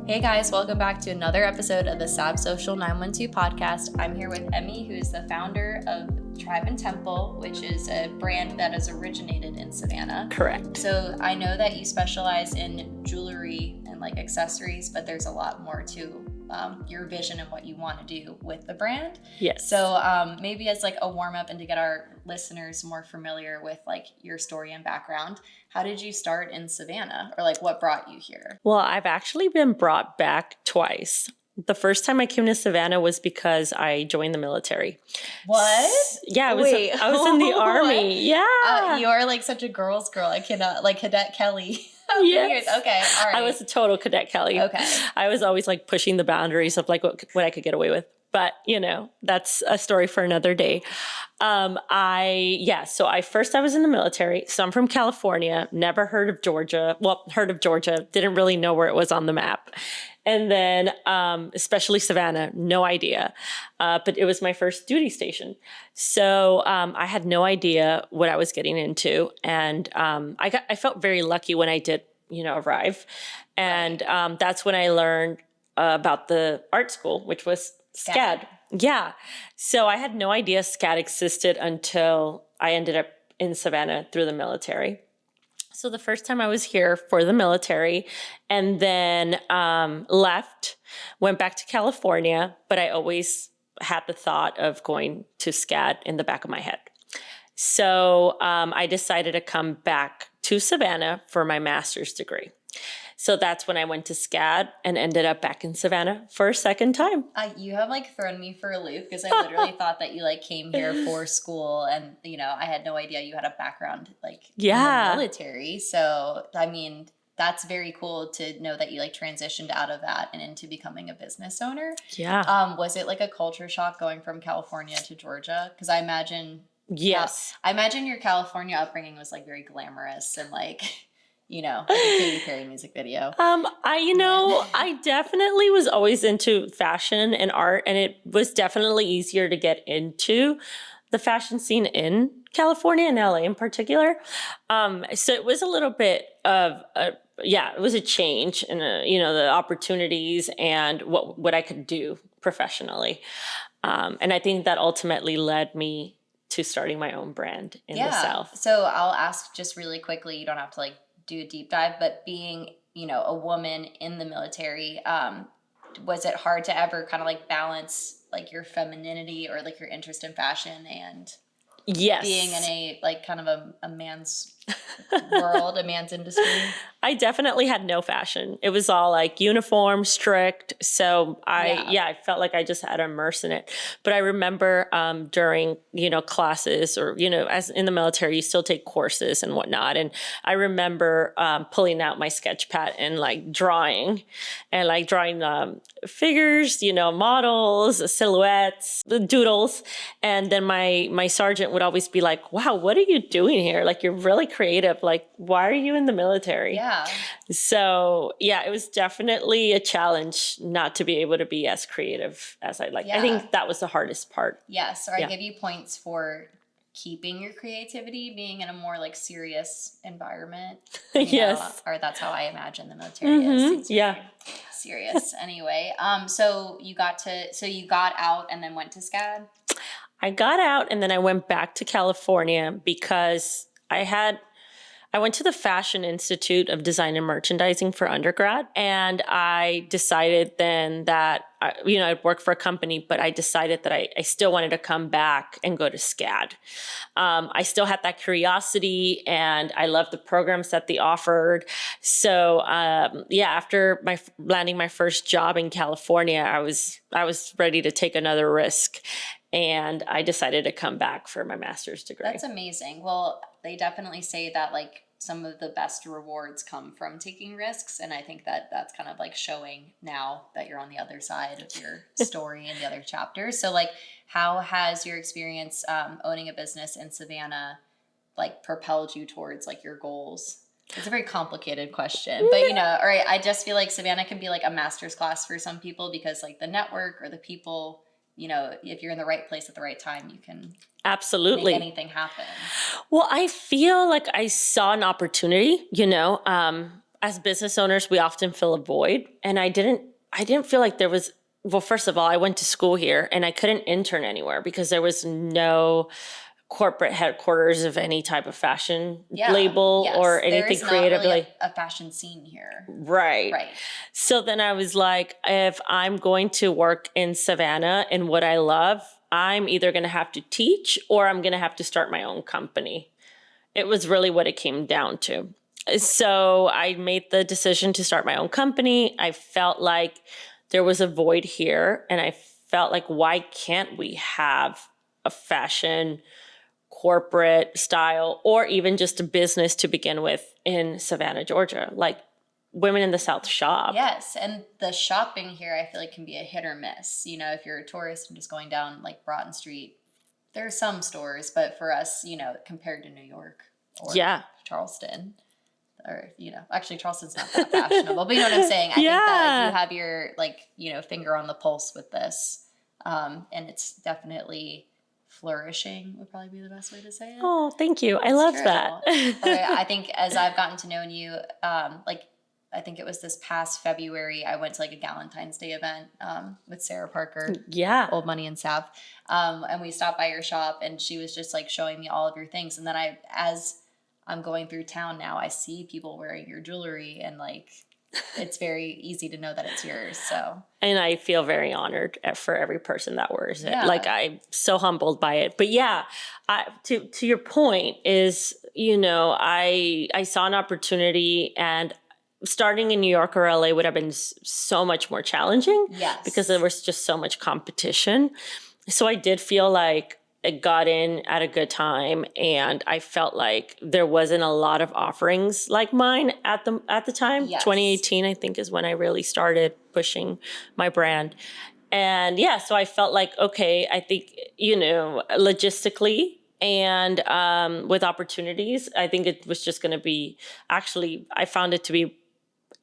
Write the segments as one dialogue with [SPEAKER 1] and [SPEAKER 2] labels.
[SPEAKER 1] Hey guys, welcome back to another episode of the Sab Social 912 podcast. I'm here with Emmy, who's the founder of Tribe and Temple, which is a brand that has originated in Savannah.
[SPEAKER 2] Correct.
[SPEAKER 1] So I know that you specialize in jewelry and like accessories, but there's a lot more to your vision and what you want to do with the brand.
[SPEAKER 2] Yes.
[SPEAKER 1] So maybe as like a warm up and to get our listeners more familiar with like your story and background, how did you start in Savannah, or like what brought you here?
[SPEAKER 2] Well, I've actually been brought back twice. The first time I came to Savannah was because I joined the military.
[SPEAKER 1] What?
[SPEAKER 2] Yeah, I was in the Army. Yeah.
[SPEAKER 1] You are like such a girl's girl. I cannot, like Cadet Kelly.
[SPEAKER 2] Yes.
[SPEAKER 1] Okay, all right.
[SPEAKER 2] I was a total Cadet Kelly.
[SPEAKER 1] Okay.
[SPEAKER 2] I was always like pushing the boundaries of like what I could get away with. But, you know, that's a story for another day. So I was in the military. So I'm from California, never heard of Georgia. Well, heard of Georgia, didn't really know where it was on the map. And then, especially Savannah, no idea. But it was my first duty station. So I had no idea what I was getting into. And I felt very lucky when I did, arrive. And that's when I learned about the art school, which was SCAD. Yeah. So I had no idea SCAD existed until I ended up in Savannah through the military. So the first time I was here for the military and then left, went back to California, but I always had the thought of going to SCAD in the back of my head. So I decided to come back to Savannah for my master's degree. So that's when I went to SCAD and ended up back in Savannah for a second time.
[SPEAKER 1] You have like thrown me for a loop because I literally thought that you like came here for school and, I had no idea you had a background like in the military. So, I mean, that's very cool to know that you like transitioned out of that and into becoming a business owner.
[SPEAKER 2] Yeah.
[SPEAKER 1] Was it like a culture shock going from California to Georgia? Because I imagine...
[SPEAKER 2] Yes.
[SPEAKER 1] I imagine your California upbringing was like very glamorous and like... like a Katy Perry music video.
[SPEAKER 2] I definitely was always into fashion and art, and it was definitely easier to get into the fashion scene in California and LA in particular. So it was a little bit of it was a change in the opportunities and what I could do professionally. And I think that ultimately led me to starting my own brand in the South.
[SPEAKER 1] So I'll ask just really quickly, you don't have to like do a deep dive, but being, a woman in the military, was it hard to ever kind of like balance like your femininity or like your interest in fashion and being in a like kind of a man's world, a man's industry?
[SPEAKER 2] I definitely had no fashion. It was all like uniform, strict. So I felt like I just had to immerse in it. But I remember during, classes or, as in the military, you still take courses and whatnot. And I remember pulling out my sketch pad and like drawing figures, models, silhouettes, doodles. And then my sergeant would always be like, wow, what are you doing here? Like, you're really creative. Like, why are you in the military?
[SPEAKER 1] Yeah.
[SPEAKER 2] So, it was definitely a challenge not to be able to be as creative as I'd like. Yeah. I think that was the hardest part.
[SPEAKER 1] Yes. So I give you points for keeping your creativity, being in a more like serious environment.
[SPEAKER 2] Yes.
[SPEAKER 1] Or that's how I imagine the military is.
[SPEAKER 2] Yeah.
[SPEAKER 1] Serious. Anyway, so you got out and then went to SCAD?
[SPEAKER 2] I got out and then I went back to California because I went to the Fashion Institute of Design and Merchandising for undergrad, and I decided then that, I'd work for a company, but I decided that I still wanted to come back and go to SCAD. I still had that curiosity, and I loved the programs that they offered. So, after landing my first job in California, I was ready to take another risk. And I decided to come back for my master's degree.
[SPEAKER 1] That's amazing. Well, they definitely say that like some of the best rewards come from taking risks. And I think that that's kind of like showing now that you're on the other side of your story and the other chapters. So like, how has your experience owning a business in Savannah like propelled you towards like your goals? It's a very complicated question, but all right. I just feel like Savannah can be like a master's class for some people because like the network or the people, if you're in the right place at the right time, you can
[SPEAKER 2] absolutely
[SPEAKER 1] make anything happen.
[SPEAKER 2] Well, I feel like I saw an opportunity, as business owners, we often feel a void. And I didn't feel like there was, well, first of all, I went to school here and I couldn't intern anywhere because there was no corporate headquarters of any type of fashion label or anything creative.
[SPEAKER 1] There is not really a fashion scene here.
[SPEAKER 2] Right. So then I was like, if I'm going to work in Savannah and what I love, I'm either going to have to teach or I'm going to have to start my own company. It was really what it came down to. So I made the decision to start my own company. I felt like there was a void here, and I felt like, why can't we have a fashion corporate style or even just a business to begin with in Savannah, Georgia? Like, women in the South shop.
[SPEAKER 1] Yes, and the shopping here I feel like can be a hit or miss. You know, if you're a tourist and just going down like Broughton Street, there are some stores, but for us, you know, compared to New York or Charleston, or, you know, actually Charleston's not that fashionable, but you know what I'm saying? I think that like, you have your, like, you know, finger on the pulse with this. And it's definitely flourishing would probably be the best way to say it.
[SPEAKER 2] Oh, thank you. I love that.
[SPEAKER 1] I think as I've gotten to know you, like, I think it was this past February, I went to like a Galentine's Day event with Sarah Parker.
[SPEAKER 2] Yeah.
[SPEAKER 1] Old Money and Sav. And we stopped by your shop and she was just like showing me all of your things. And then as I'm going through town now, I see people wearing your jewelry and like, it's very easy to know that it's yours. So,
[SPEAKER 2] and I feel very honored for every person that wears it. Like, I'm so humbled by it. But yeah, to your point is, you know, I saw an opportunity, and starting in New York or LA would have been so much more challenging.
[SPEAKER 1] Yes.
[SPEAKER 2] Because there was just so much competition. So I did feel like it got in at a good time, and I felt like there wasn't a lot of offerings like mine at the time. Yes. 2018, I think, is when I really started pushing my brand. And yeah, so I felt like, okay, I think, you know, logistically and with opportunities, I think it was just going to be, actually, I found it to be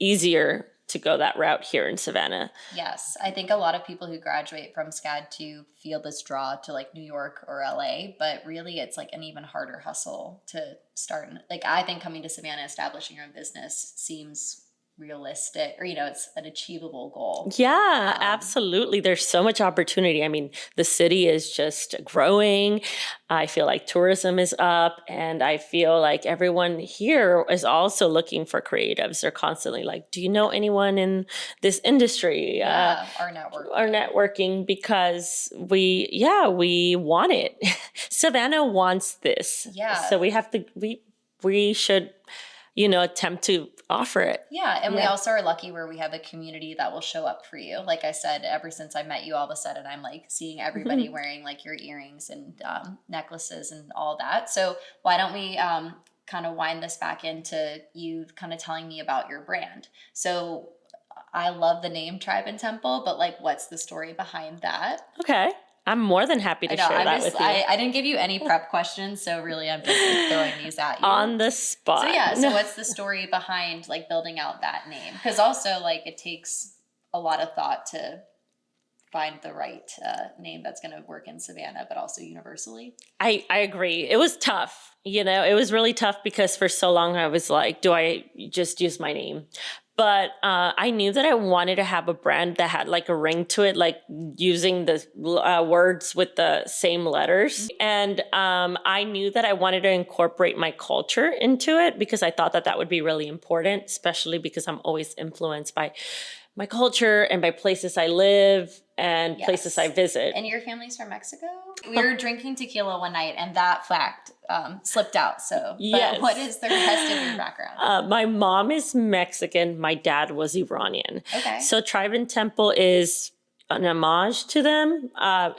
[SPEAKER 2] easier to go that route here in Savannah.
[SPEAKER 1] Yes. I think a lot of people who graduate from SCAD to feel this draw to like New York or LA, but really it's like an even harder hustle to start. Like, I think coming to Savannah, establishing your own business seems realistic, or, you know, it's an achievable goal.
[SPEAKER 2] Yeah, absolutely. There's so much opportunity. I mean, the city is just growing. I feel like tourism is up, and I feel like everyone here is also looking for creatives. They're constantly like, do you know anyone in this industry?
[SPEAKER 1] Our networking,
[SPEAKER 2] because we want it. Savannah wants this.
[SPEAKER 1] Yeah.
[SPEAKER 2] So we should, you know, attempt to offer it.
[SPEAKER 1] Yeah. And we also are lucky where we have a community that will show up for you. Like I said, ever since I met you, all of a sudden I'm like seeing everybody wearing like your earrings and necklaces and all that. So why don't we kind of wind this back into you kind of telling me about your brand? So I love the name Tribe and Temple, but like, what's the story behind that?
[SPEAKER 2] Okay. I'm more than happy to share that with you.
[SPEAKER 1] I didn't give you any prep questions, so really I'm just like throwing these at you.
[SPEAKER 2] On the spot.
[SPEAKER 1] So yeah, so what's the story behind like building out that name? Because also like it takes a lot of thought to find the right name that's going to work in Savannah, but also universally.
[SPEAKER 2] I agree. It was tough. You know, it was really tough because for so long I was like, do I just use my name? But I knew that I wanted to have a brand that had like a ring to it, like using the words with the same letters. And I knew that I wanted to incorporate my culture into it because I thought that that would be really important, especially because I'm always influenced by my culture and by places I live and places I visit.
[SPEAKER 1] And your family's from Mexico? We were drinking tequila one night and that fact slipped out. So, but what is the rest of your background?
[SPEAKER 2] My mom is Mexican. My dad was Iranian.
[SPEAKER 1] Okay.
[SPEAKER 2] So Tribe and Temple is an homage to them.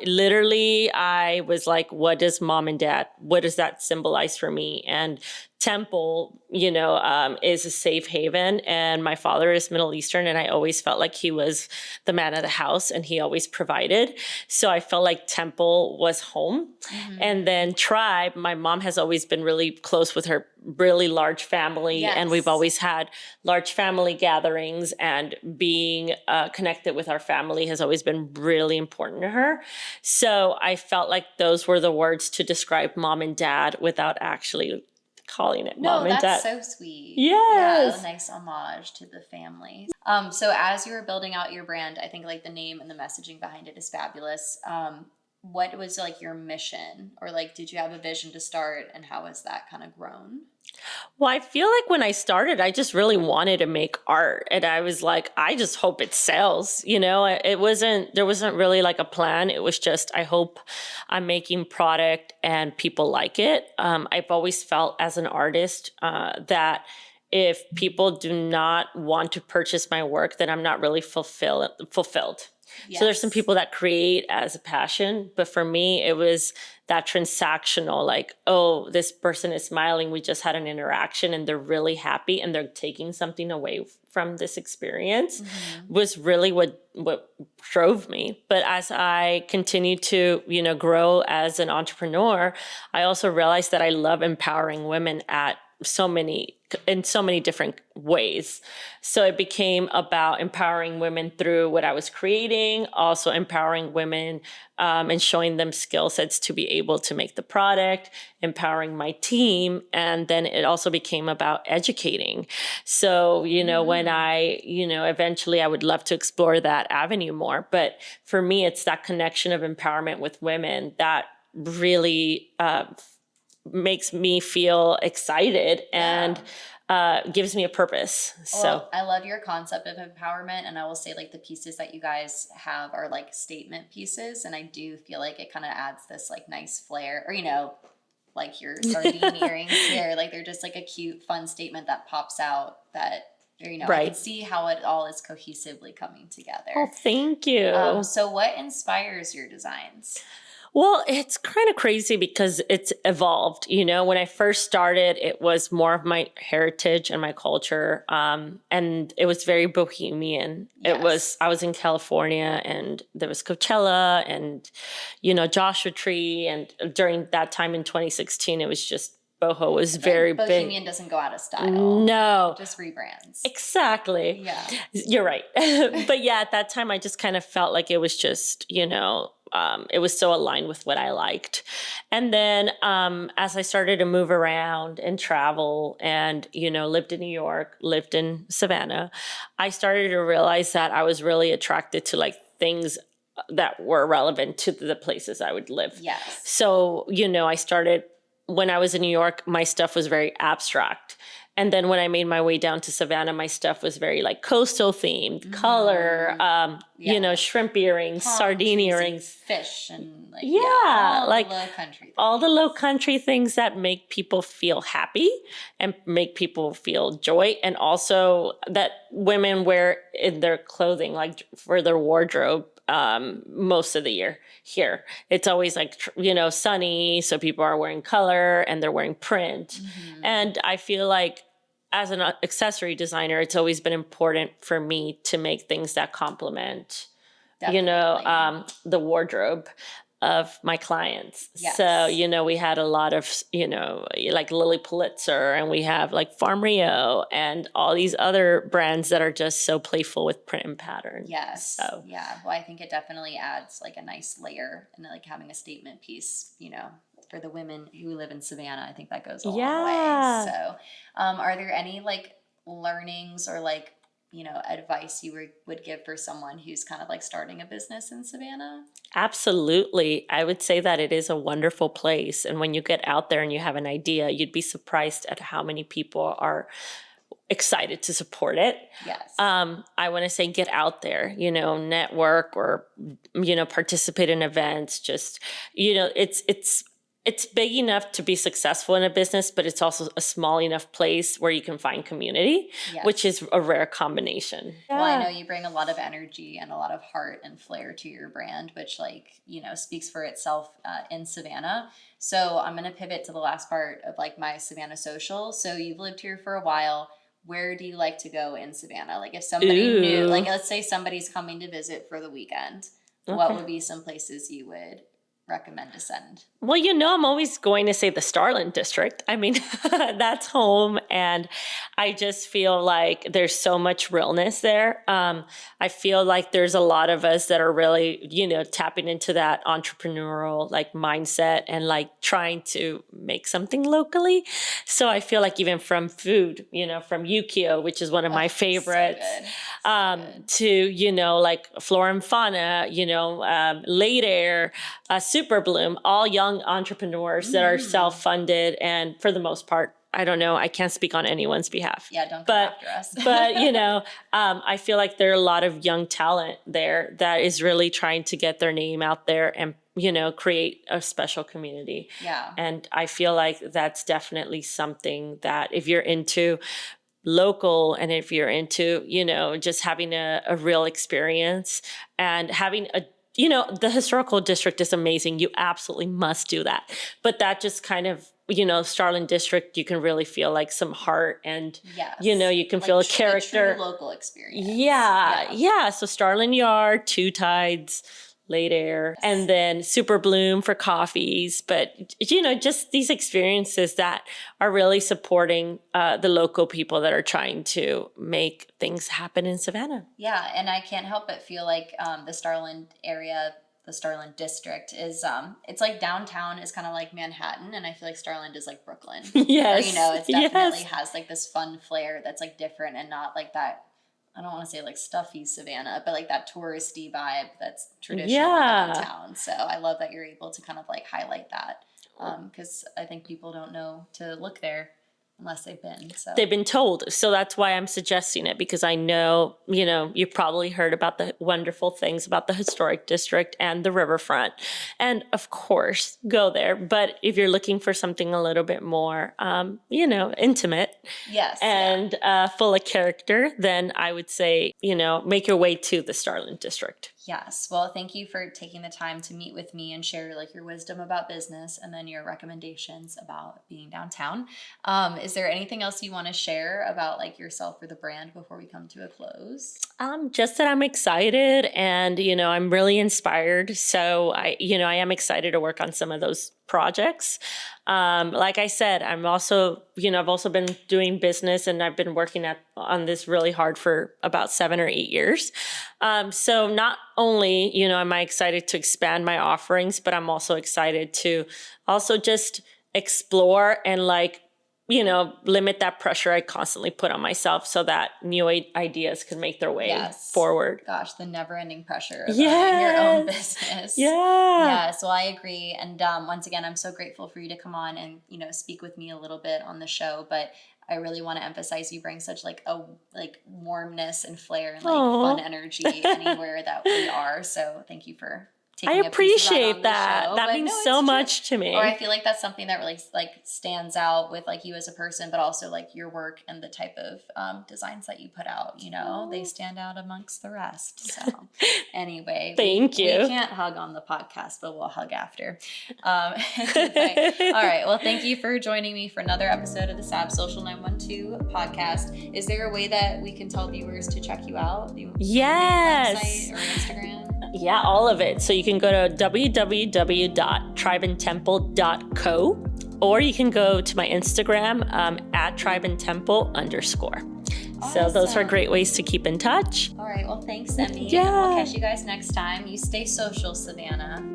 [SPEAKER 2] Literally, I was like, what does mom and dad, what does that symbolize for me? And Temple, you know, is a safe haven. And my father is Middle Eastern, and I always felt like he was the man of the house and he always provided. So I felt like Temple was home. Mm-hmm. And then Tribe, my mom has always been really close with her really large family. Yes. And we've always had large family gatherings, and being connected with our family has always been really important to her. So I felt like those were the words to describe mom and dad without actually calling it
[SPEAKER 1] No,
[SPEAKER 2] mom and dad.
[SPEAKER 1] that's so sweet.
[SPEAKER 2] Yes.
[SPEAKER 1] Yeah, a nice homage to the family. So as you were building out your brand, I think like the name and the messaging behind it is fabulous. What was like your mission, or like did you have a vision to start, and how has that kind of grown?
[SPEAKER 2] Well, I feel like when I started, I just really wanted to make art. And I was like, I just hope it sells. There wasn't really like a plan. It was just, I hope I'm making product and people like it. I've always felt as an artist that if people do not want to purchase my work, then I'm not really fulfilled. So there's some
[SPEAKER 1] Yes.
[SPEAKER 2] people that create as a passion, but for me, it was that transactional, like, oh, this person is smiling. We just had an interaction and they're really happy and they're taking something away from this experience was really what drove me. But as I continued to, grow as an entrepreneur, I also realized that I love empowering women in so many different ways. So it became about empowering women through what I was creating, also empowering women and showing them skill sets to be able to make the product, empowering my team. And then it also became about educating. So, when eventually I would love to explore that avenue more. But for me, it's that connection of empowerment with women that really makes me feel excited and gives me a purpose.
[SPEAKER 1] Well, I love your concept of empowerment, and I will say like the pieces that you guys have are like statement pieces, and I do feel like it kind of adds this like nice flair, or like your sardine earrings here, like they're just like a cute, fun statement that pops out that. Or, I
[SPEAKER 2] Right.
[SPEAKER 1] can see how it all is cohesively coming together.
[SPEAKER 2] Oh, thank you.
[SPEAKER 1] So what inspires your designs?
[SPEAKER 2] Well, it's kind of crazy because it's evolved. When I first started, it was more of my heritage and my culture. And it was very bohemian.
[SPEAKER 1] Yes.
[SPEAKER 2] I was in California and there was Coachella and, Joshua Tree. And during that time in 2016, it was just boho was very big.
[SPEAKER 1] Bohemian doesn't go out of style.
[SPEAKER 2] No.
[SPEAKER 1] It just rebrands.
[SPEAKER 2] Exactly.
[SPEAKER 1] Yeah.
[SPEAKER 2] You're right. But yeah, at that time, I just kind of felt like it was just, it was so aligned with what I liked. And then as I started to move around and travel and, lived in New York, lived in Savannah, I started to realize that I was really attracted to like things that were relevant to the places I would live.
[SPEAKER 1] Yes.
[SPEAKER 2] So, I started when I was in New York, my stuff was very abstract. And then when I made my way down to Savannah, my stuff was very like coastal themed, color, shrimp earrings,
[SPEAKER 1] Palm
[SPEAKER 2] sardine
[SPEAKER 1] trees and
[SPEAKER 2] earrings.
[SPEAKER 1] fish and like,
[SPEAKER 2] all
[SPEAKER 1] like the low country things.
[SPEAKER 2] All the low country things that make people feel happy and make people feel joy. And also that women wear in their clothing, like for their wardrobe, most of the year here. It's always like, sunny. So people are wearing color and they're wearing print. And I feel like as an accessory designer, it's always been important for me to make things that complement, the wardrobe of my clients.
[SPEAKER 1] Yes.
[SPEAKER 2] So, we had a lot of, like Lily Pulitzer, and we have like Farm Rio and all these other brands that are just so playful with print and pattern.
[SPEAKER 1] Yes.
[SPEAKER 2] So.
[SPEAKER 1] Yeah. Well, I think it definitely adds like a nice layer, and like having a statement piece, for the women who live in Savannah, I think that goes a long way. So, are there any like learnings or like, advice you would give for someone who's kind of like starting a business in Savannah?
[SPEAKER 2] Absolutely. I would say that it is a wonderful place. And when you get out there and you have an idea, you'd be surprised at how many people are excited to support it.
[SPEAKER 1] Yes.
[SPEAKER 2] I want to say get out there, network or, participate in events. Just, it's big enough to be successful in a business, but it's also a small enough place where you can find community, which is a rare combination.
[SPEAKER 1] Well, I know you bring a lot of energy and a lot of heart and flair to your brand, which speaks for itself in Savannah. So I'm going to pivot to the last part of like my Savannah social. So you've lived here for a while. Where do you like to go in Savannah? Like if somebody knew, like let's say somebody's coming to visit for the weekend, what would be some places you would recommend to send?
[SPEAKER 2] Well, I'm always going to say the Starland District. I mean, that's home. And I just feel like there's so much realness there. I feel like there's a lot of us that are really, tapping into that entrepreneurial like mindset and like trying to make something locally. So I feel like even from food, from Yukio, which is one of my favorites, to, like Flora and Fauna, Late Air, Super Bloom, all young entrepreneurs that are self-funded, and for the most part, I don't know, I can't speak on anyone's behalf.
[SPEAKER 1] Yeah, don't come after us.
[SPEAKER 2] But I feel like there are a lot of young talent there that is really trying to get their name out there and create a special community.
[SPEAKER 1] Yeah.
[SPEAKER 2] And I feel like that's definitely something that if you're into local and if you're into just having a real experience and having the historical district is amazing. You absolutely must do that. But that just kind of, Starland District, you can really feel like some heart and, you can feel a character.
[SPEAKER 1] A true local experience.
[SPEAKER 2] Yeah. So Starland Yard, Two Tides, Late Air, and then Super Bloom for coffees. But, just these experiences that are really supporting the local people that are trying to make things happen in Savannah.
[SPEAKER 1] Yeah, and I can't help but feel like the Starland area, the Starland District is, it's like downtown is kind of like Manhattan, and I feel like Starland is like Brooklyn.
[SPEAKER 2] Yes.
[SPEAKER 1] Or, it definitely has like this fun flair that's like different and not like that, I don't want to say like stuffy Savannah, but like that touristy vibe that's traditional downtown. So I love that you're able to kind of like highlight that because I think people don't know to look there unless they've been. So
[SPEAKER 2] they've been told. So that's why I'm suggesting it, because I know, you've probably heard about the wonderful things about the historic district and the riverfront. And of course, go there. But if you're looking for something a little bit more, intimate and full of character, then I would say, make your way to the Starland District.
[SPEAKER 1] Yes. Well, thank you for taking the time to meet with me and share like your wisdom about business and then your recommendations about being downtown. Is there anything else you want to share about like yourself or the brand before we come to a close?
[SPEAKER 2] Just that I'm excited and, I'm really inspired. So I am excited to work on some of those projects. Like I said, I'm also, I've also been doing business and I've been working on this really hard for about 7 or 8 years. So not only, am I excited to expand my offerings, but I'm also excited to also just explore and like, limit that pressure I constantly put on myself so that new ideas can make their way forward.
[SPEAKER 1] Gosh, the never-ending pressure of running your own business. Yeah, so I agree. And once again, I'm so grateful for you to come on and, speak with me a little bit on the show. But I really want to emphasize you bring such like a warmness and flair and like fun energy anywhere that we are. So thank you for
[SPEAKER 2] I appreciate that. That means so much to me.
[SPEAKER 1] Or I feel like that's something that really like stands out with like you as a person, but also like your work and the type of designs that you put out, they stand out amongst the rest. So anyway,
[SPEAKER 2] thank you.
[SPEAKER 1] We can't hug on the podcast, but we'll hug after. Anyway. All right. Well, thank you for joining me for another episode of the Sab Social 912 podcast. Is there a way that we can tell viewers to check you out?
[SPEAKER 2] Yes.
[SPEAKER 1] Website or Instagram?
[SPEAKER 2] Yeah, all of it. So you can go to www.tribeandtemple.co or you can go to my Instagram at tribeandtemple_. Awesome. So those are great ways to keep in touch.
[SPEAKER 1] All right. Well, thanks, Emmy.
[SPEAKER 2] Yeah.
[SPEAKER 1] We'll catch you guys next time. You stay social, Savannah.